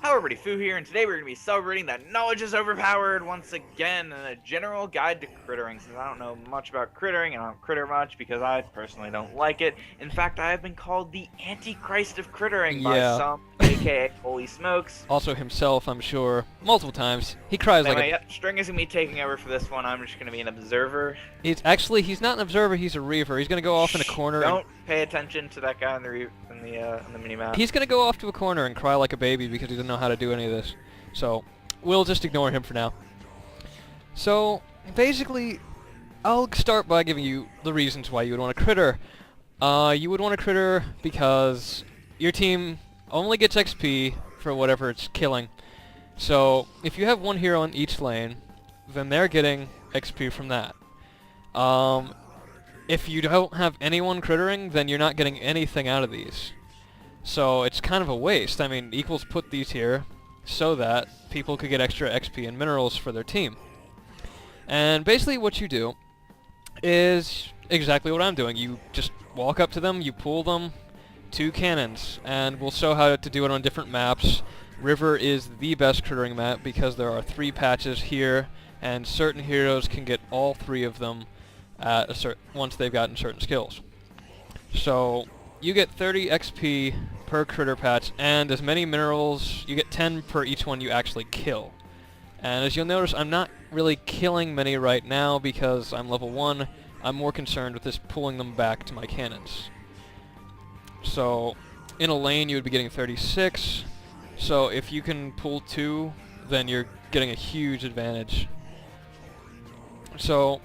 Hello everybody, Fu here, and today we're going to be celebrating that knowledge is overpowered once again in a general guide to crittering. Since I don't know much about crittering, and I don't critter much because I personally don't like it. In fact, I have been called the Antichrist of crittering by Yeah. some, aka Holy Smokes. Also himself, I'm sure, multiple times. He cries like a... Anyway, yep, String is going to be taking over for this one. I'm just going to be an observer. He's not an observer, he's a reaver. He's gonna go off in a Shh, corner and... don't pay attention to that guy in the mini-map. He's gonna go off to a corner and cry like a baby because he doesn't know how to do any of this. So, we'll just ignore him for now. So, basically, I'll start by giving you the reasons why you would want to critter. You would want to critter because your team only gets XP for whatever it's killing. So, if you have one hero in each lane, then they're getting XP from that. If you don't have anyone crittering, then you're not getting anything out of these. So it's kind of a waste. I mean, Equals put these here so that people could get extra XP and minerals for their team. And basically what you do is exactly what I'm doing. You just walk up to them, you pull them to cannons, and we'll show how to do it on different maps. River is the best crittering map because there are 3 patches here, and certain heroes can get all 3 of them at once they've gotten certain skills. So you get 30 XP per critter patch, and as many minerals, you get 10 per each one you actually kill. And as you'll notice, I'm not really killing many right now because I'm level 1. I'm more concerned with just pulling them back to my cannons. So in a lane you would be getting 36, so if you can pull 2, then you're getting a huge advantage. So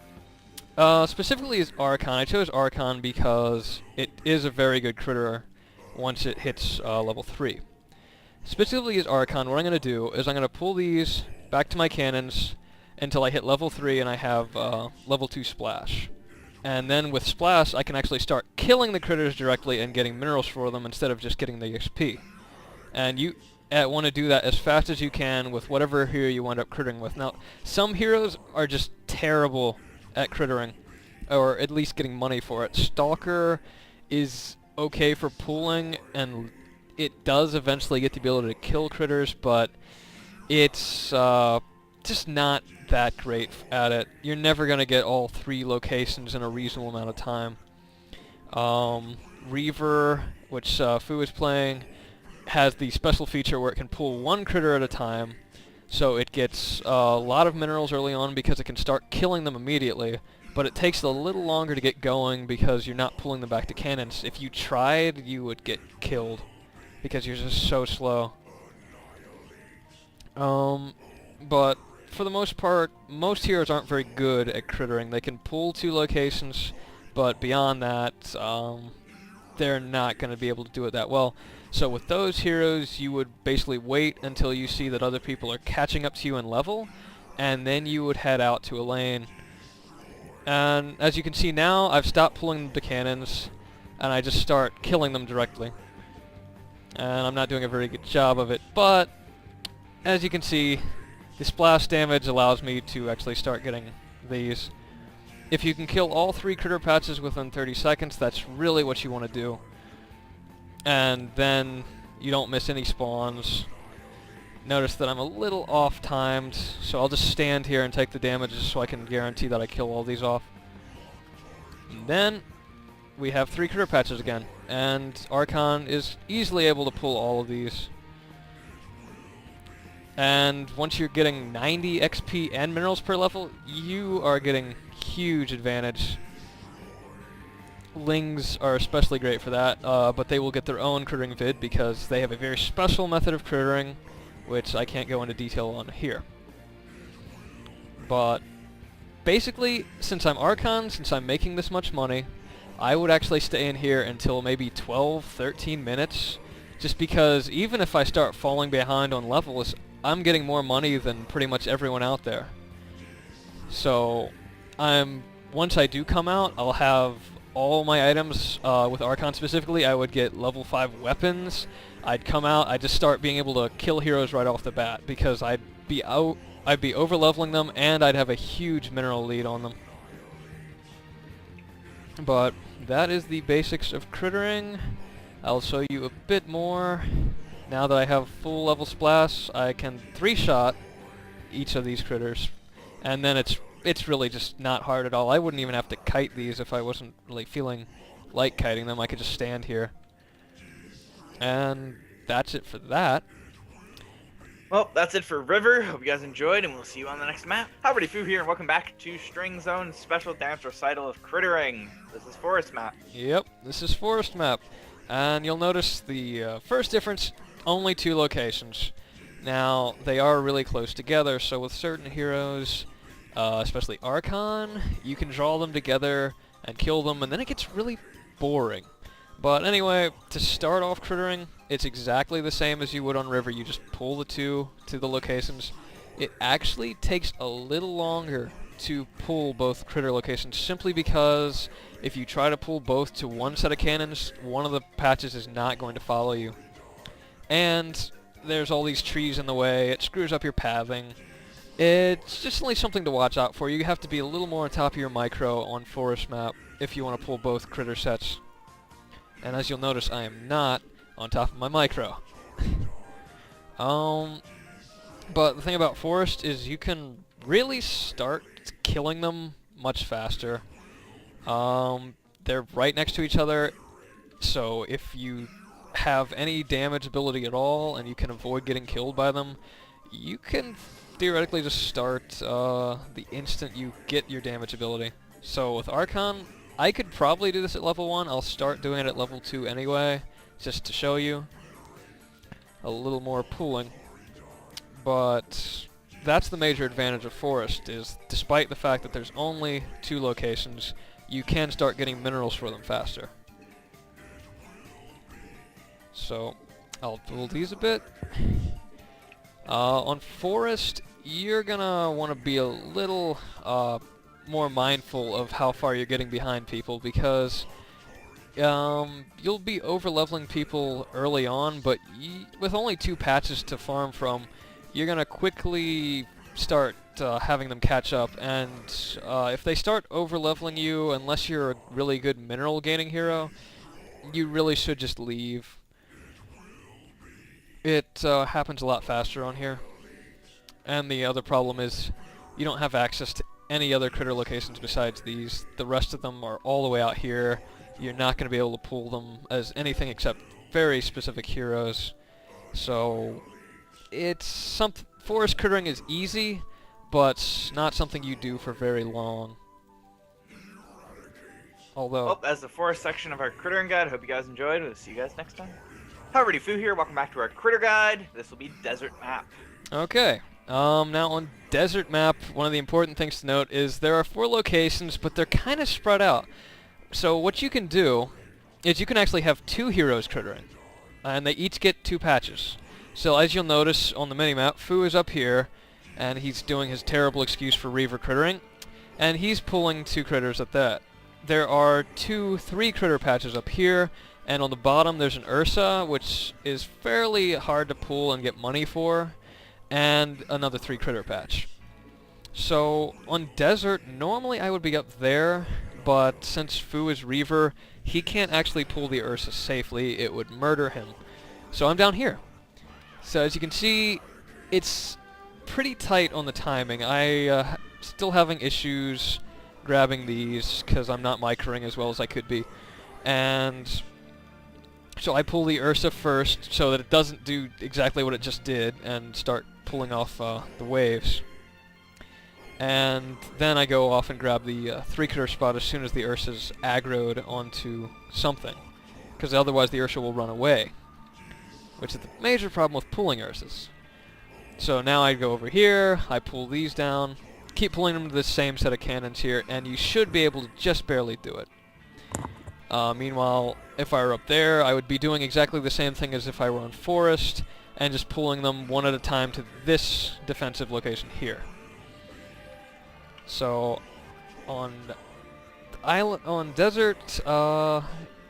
specifically is Archon. I chose Archon because it is a very good critter once it hits level 3. Specifically as Archon, what I'm going to do is I'm going to pull these back to my cannons until I hit level 3 and I have level 2 Splash. And then with Splash, I can actually start killing the critters directly and getting minerals for them instead of just getting the XP. And you want to do that as fast as you can with whatever hero you wind up crittering with. Now, some heroes are just terrible at crittering, or at least getting money for it. Stalker is okay for pulling, and it does eventually get to be able to kill critters, but it's just not that great at it. You're never going to get all 3 locations in a reasonable amount of time. Reaver, which Fu is playing, has the special feature where it can pull 1 critter at a time, so it gets a lot of minerals early on because it can start killing them immediately, but it takes a little longer to get going because you're not pulling them back to cannons. If you tried, you would get killed because you're just so slow. But for the most part, most heroes aren't very good at crittering. They can pull 2 locations, but beyond that, they're not going to be able to do it that well. So with those heroes, you would basically wait until you see that other people are catching up to you in level, and then you would head out to a lane. And as you can see now, I've stopped pulling the cannons, and I just start killing them directly. And I'm not doing a very good job of it, but as you can see, the splash damage allows me to actually start getting these. If you can kill all 3 critter patches within 30 seconds, that's really what you want to do. And then you don't miss any spawns. Notice that I'm a little off-timed, so I'll just stand here and take the damages so I can guarantee that I kill all these off. And then we have 3 critter patches again, and Archon is easily able to pull all of these. And once you're getting 90 XP and minerals per level, you are getting huge advantage. Lings are especially great for that, but they will get their own crittering vid because they have a very special method of crittering, which I can't go into detail on here. But basically, since I'm Archon, since I'm making this much money, I would actually stay in here until maybe 12, 13 minutes, just because even if I start falling behind on levels, I'm getting more money than pretty much everyone out there. So once I do come out, I'll have all my items. With Archon specifically, I would get level 5 weapons. I'd come out, I'd just start being able to kill heroes right off the bat because I'd be over leveling them, and I'd have a huge mineral lead on them. But that is the basics of crittering. I'll show you a bit more now that I have full level splash, I can 3-shot each of these critters, and then it's really just not hard at all. I wouldn't even have to kite these if I wasn't really feeling like kiting them. I could just stand here. And that's it for that. Well, that's it for River. Hope you guys enjoyed, and we'll see you on the next map. Hi, everybody, Fu here, and welcome back to String Zone's special dance recital of Crittering. This is Forest Map. Yep, this is Forest Map. And you'll notice the first difference, only 2 locations. Now, they are really close together, so with certain heroes, especially Archon, you can draw them together and kill them, and then it gets really boring. But anyway, to start off Crittering, it's exactly the same as you would on River. You just pull the 2 to the locations. It actually takes a little longer to pull both critter locations, simply because if you try to pull both to one set of cannons, one of the patches is not going to follow you. And there's all these trees in the way. It screws up your pathing. It's just only something to watch out for. You have to be a little more on top of your micro on Forest Map if you want to pull both critter sets. And as you'll notice, I am not on top of my micro. But the thing about Forest is you can really start killing them much faster. They're right next to each other, so if you have any damage ability at all and you can avoid getting killed by them, you can theoretically just start the instant you get your damage ability. So with Archon, I could probably do this at level 1. I'll start doing it at level 2 anyway, just to show you a little more pooling. But that's the major advantage of Forest, is despite the fact that there's only 2 locations, you can start getting minerals for them faster. So I'll pool these a bit. On Forest, you're gonna want to be a little more mindful of how far you're getting behind people, because you'll be over-leveling people early on, but with only 2 patches to farm from, you're going to quickly start having them catch up, and if they start over-leveling you, unless you're a really good mineral-gaining hero, you really should just leave. It happens a lot faster on here. And the other problem is you don't have access to any other critter locations besides these. The rest of them are all the way out here. You're not going to be able to pull them as anything except very specific heroes. So it's Forest crittering is easy, but not something you do for very long. Although, Well, that's the Forest section of our Crittering guide. Hope you guys enjoyed. We'll see you guys next time. Hi, everybody, Fu here. Welcome back to our Critter guide. This will be Desert Map. okay. Now on Desert Map, one of the important things to note is there are 4 locations, but they're kind of spread out. So what you can do is you can actually have 2 heroes crittering, and they each get 2 patches. So as you'll notice on the minimap, Fu is up here, and he's doing his terrible excuse for Reaver crittering, and he's pulling 2 critters at that. There are 2 3 critter patches up here, and on the bottom there's an Ursa, which is fairly hard to pull and get money for, and another 3 critter patch. So on Desert, normally I would be up there, but since Fu is Reaver, he can't actually pull the Ursa safely. It would murder him. So I'm down here. So as you can see, it's pretty tight on the timing. I still having issues grabbing these because I'm not microing as well as I could be. And so I pull the Ursa first so that it doesn't do exactly what it just did and start pulling off the waves. And then I go off and grab the 3 critter spot as soon as the Ursa's aggroed onto something, because otherwise the Ursa will run away, which is the major problem with pulling Ursas. So now I go over here, I pull these down, keep pulling them to the same set of cannons here, and you should be able to just barely do it. Meanwhile, if I were up there, I would be doing exactly the same thing as if I were on Forest, and just pulling them one at a time to this defensive location here. So on Desert,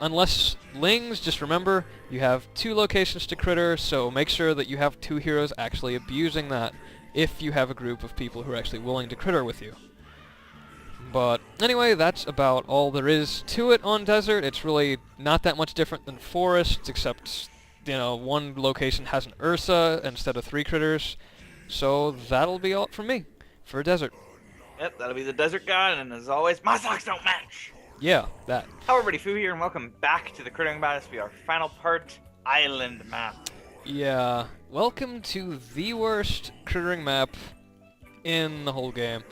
unless Lings, just remember you have 2 locations to critter, so make sure that you have 2 heroes actually abusing that if you have a group of people who are actually willing to critter with you. But anyway, that's about all there is to it on Desert. It's really not that much different than Forest, except one location has an Ursa instead of 3 critters. So that'll be all from me for desert. Yep, that'll be the desert god, and as always, my socks don't match. Yeah, that. Hello everybody, Fu here, and welcome back to the Crittering Biosphere, our final part, Island Map. Yeah, welcome to the worst crittering map in the whole game.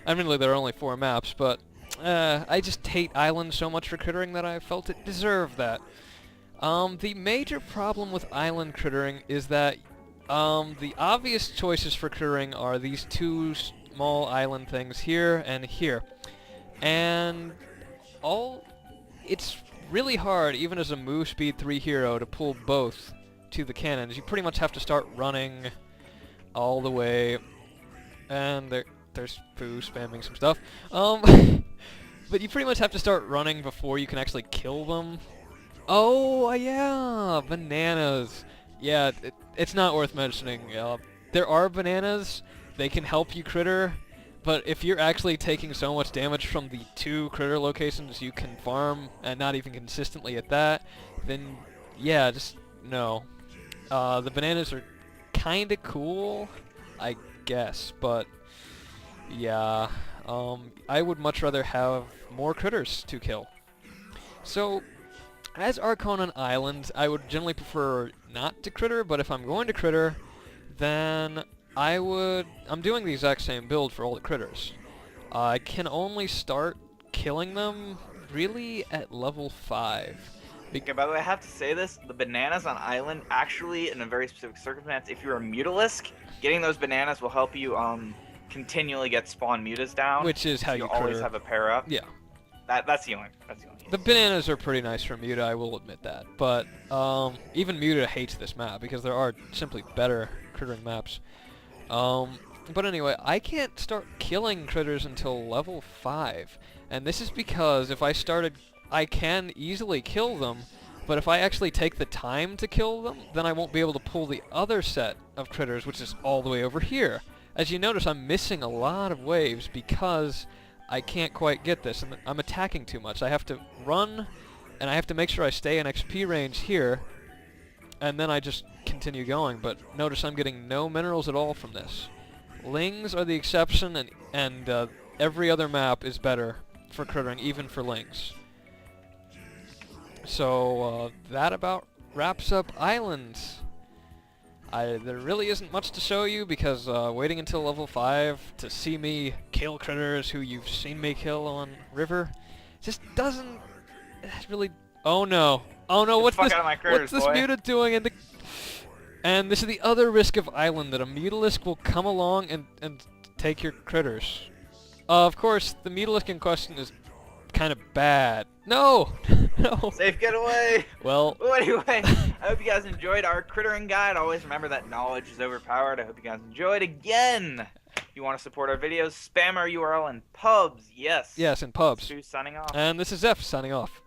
Admittedly, there are only 4 maps, but I just hate islands so much for crittering that I felt it deserved that. The major problem with island crittering is that the obvious choices for crittering are these 2 small island things here and here. And it's really hard, even as a move speed 3 hero, to pull both to the cannons. You pretty much have to start running all the way, and there's Foo spamming some stuff. But you pretty much have to start running before you can actually kill them. Oh, yeah, bananas. Yeah, it's not worth mentioning. There are bananas. They can help you critter, but if you're actually taking so much damage from the 2 critter locations you can farm, and not even consistently at that, then yeah, just no. The bananas are kinda cool, I guess, but yeah, I would much rather have more critters to kill. So, as Archon on Island, I would generally prefer not to critter, but if I'm going to critter, then I'm doing the exact same build for all the critters. I can only start killing them, really, at level 5. Okay, by the way, I have to say this, the bananas on Island, actually, in a very specific circumstance, if you're a Mutalisk, getting those bananas will help you, continually get spawn mutas down. Which is how you critter. always have a pair up. Yeah. That's the only case. The bananas are pretty nice for Muta, I will admit that. But even Muta hates this map because there are simply better crittering maps. But anyway, I can't start killing critters until level 5. And this is because if I started, I can easily kill them, but if I actually take the time to kill them, then I won't be able to pull the other set of critters, which is all the way over here. As you notice, I'm missing a lot of waves because I can't quite get this, and I'm attacking too much. I have to run, and I have to make sure I stay in XP range here, and then I just continue going. But notice I'm getting no minerals at all from this. Lings are the exception, and every other map is better for crittering, even for lings. So that about wraps up islands. There really isn't much to show you because waiting until level 5 to see me kill critters who you've seen me kill on River just doesn't really... Oh no. Oh no, what's this muta doing? And this is the other risk of Island, that a Mutalisk will come along and take your critters. Of course, the Mutalisk in question is kind of bad. No! No! Safe getaway! Well anyway, I hope you guys enjoyed our crittering guide. Always remember that knowledge is overpowered. I hope you guys enjoyed. Again, if you want to support our videos, spam our URL in pubs. Yes. Yes, in pubs. Stu signing off. And this is Zeph signing off.